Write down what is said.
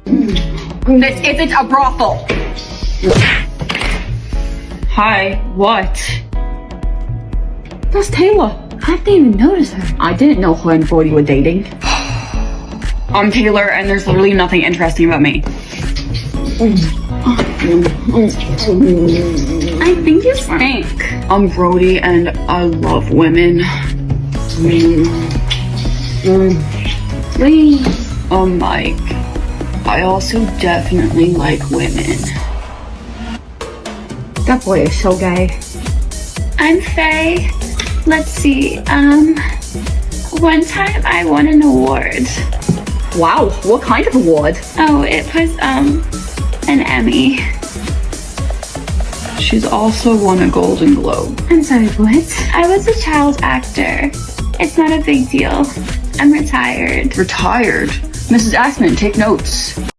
This isn't a brothel. Hi, what? That's Taylor. I didn't even notice her. I didn't know her and Brody were dating. I'm Taylor, and there's literally nothing interesting about me. I think you stink. I'm Brody, and I love women. Please. I'm Mike. I also definitely like women. That boy is so gay. I'm Faye. Let's see, one time I won an award. Wow, what kind of award? Oh, it was, an Emmy. She's also won a Golden Globe. I'm sorry, what? I was a child actor. It's not a big deal. I'm retired. Retired? Mrs. Ackman, take notes.